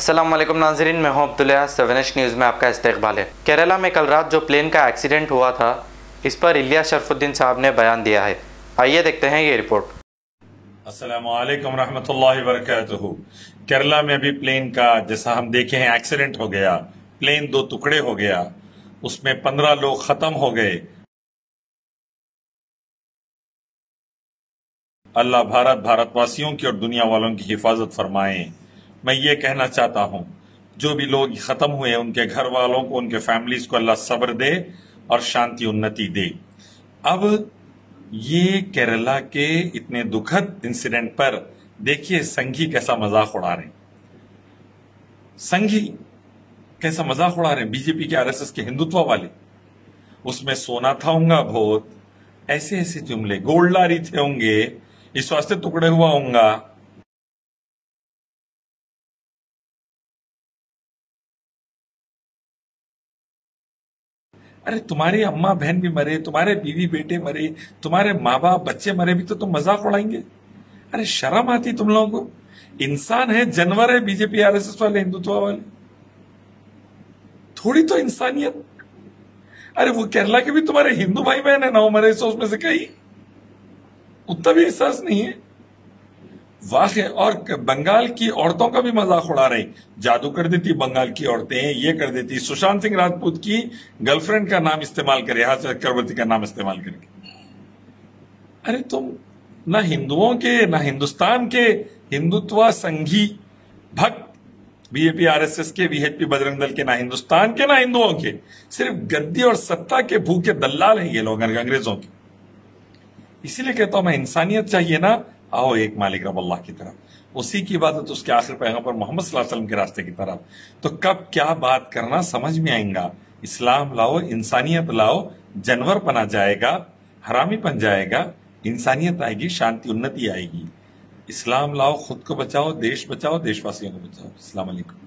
अस्सलाम वालेकुम नाज़रीन, मैं हूं अब्दुल्ला। 7H न्यूज़ में आपका इस्तकबाल है। केरला में कल रात जो प्लेन का एक्सीडेंट हुआ था, इस पर इलियास शरफुद्दीन साहब ने बयान दिया है। आइए देखते हैं ये रिपोर्ट। अस्सलामु अलैकुम रहमतुल्लाहि व बरकातुहू। केरला में अभी प्लेन का जैसा हम देखे हैं एक्सीडेंट हो गया, प्लेन 2 टुकड़े हो गया, उसमें 15 लोग खत्म हो गए। अल्लाह भारतवासियों की और दुनिया वालों की हिफाजत फरमाए। मैं ये कहना चाहता हूं, जो भी लोग खत्म हुए उनके घर वालों को, उनके फैमिलीज को अल्लाह सब्र दे और शांति उन्नति दे। अब ये केरला के इतने दुखद इंसिडेंट पर देखिए संघी कैसा मजाक उड़ा रहे हैं। संघी कैसा मजाक उड़ा रहे हैं, बीजेपी के आरएसएस के हिंदुत्व वाले। उसमें सोना था होगा बहुत, ऐसे ऐसे जुमले, गोल्डारी थे होंगे, इस वास्ते टुकड़े हुआ होगा। अरे तुम्हारी अम्मा बहन भी मरे, तुम्हारे बीवी बेटे मरे, तुम्हारे माँ बाप बच्चे मरे भी तो तुम मजाक उड़ाएंगे? अरे शर्म आती तुम लोगों को? इंसान है, जानवर है बीजेपी आरएसएस वाले, हिंदुत्व वाले, थोड़ी तो इंसानियत। अरे वो केरला के भी तुम्हारे हिंदू भाई बहन है, 9 मरे 100 में से कई, उतना भी एहसास नहीं है। वाह। और बंगाल की औरतों का भी मजाक उड़ा रहे, जादू कर देती बंगाल की औरतें, ये कर देती। सुशांत सिंह राजपूत की गर्लफ्रेंड का नाम इस्तेमाल करे, चक्रवर्ती का नाम इस्तेमाल करके। अरे तुम ना हिंदुओं के, ना हिंदुस्तान के, हिंदुत्व संघी भक्त बीजेपी आरएसएस के, वीएचपी बजरंग दल के, ना हिंदुस्तान के ना हिंदुओं के, सिर्फ गद्दी और सत्ता के भूखे दलाल हैं ये लोग अंग्रेजों के। इसीलिए कहता हूं मैं, इंसानियत चाहिए ना, आओ एक मालिक रब अल्लाह की तरफ, उसी की इबादत, उसके आखिर पैगंबर मोहम्मद सल्लल्लाहु अलैहि वसल्लम के रास्ते की तरफ। तो कब क्या बात करना समझ में आएगा। इस्लाम लाओ, इंसानियत लाओ, जानवर पना जाएगा, हरामी बन जाएगा, इंसानियत आएगी, शांति उन्नति आएगी। इस्लाम लाओ, खुद को बचाओ, देश बचाओ, देशवासियों को बचाओ। अस्सलाम वालेकुम।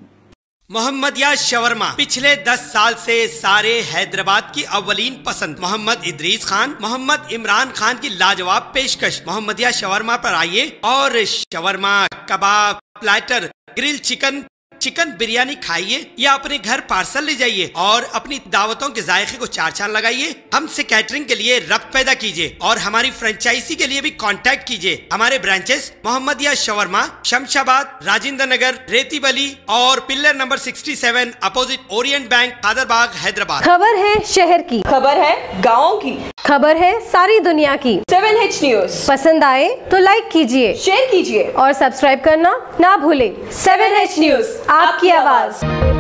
मोहम्मदिया शवरमा पिछले 10 साल से सारे हैदराबाद की अव्वलीन पसंद। मोहम्मद इदरीस खान, मोहम्मद इमरान खान की लाजवाब पेशकश। मोहम्मदिया शवरमा पर आइए और शवरमा, कबाब, platter, grill chicken, chicken biryani खाइए या अपने घर पार्सल ले जाइए और अपनी दावतों के जायके को 4 चांद लगाइए। हमसे कैटरिंग के लिए रब्त पैदा कीजिए और हमारी फ्रेंचाइजी के लिए भी कांटेक्ट कीजिए। हमारे ब्रांचेस मोहम्मदिया शवरमा, शमशाबाद, राजेंद्र नगर, रेती बली और pillar number 67 opposite Orient bank, Khadarbagh, Hyderabad. खबर है शहर की, खबर है गाँव की, खबर है सारी दुनिया की। 7H न्यूज़ पसंद आए तो लाइक कीजिए, शेयर कीजिए और सब्सक्राइब करना ना भूलें। 7H न्यूज़, आपकी आवाज।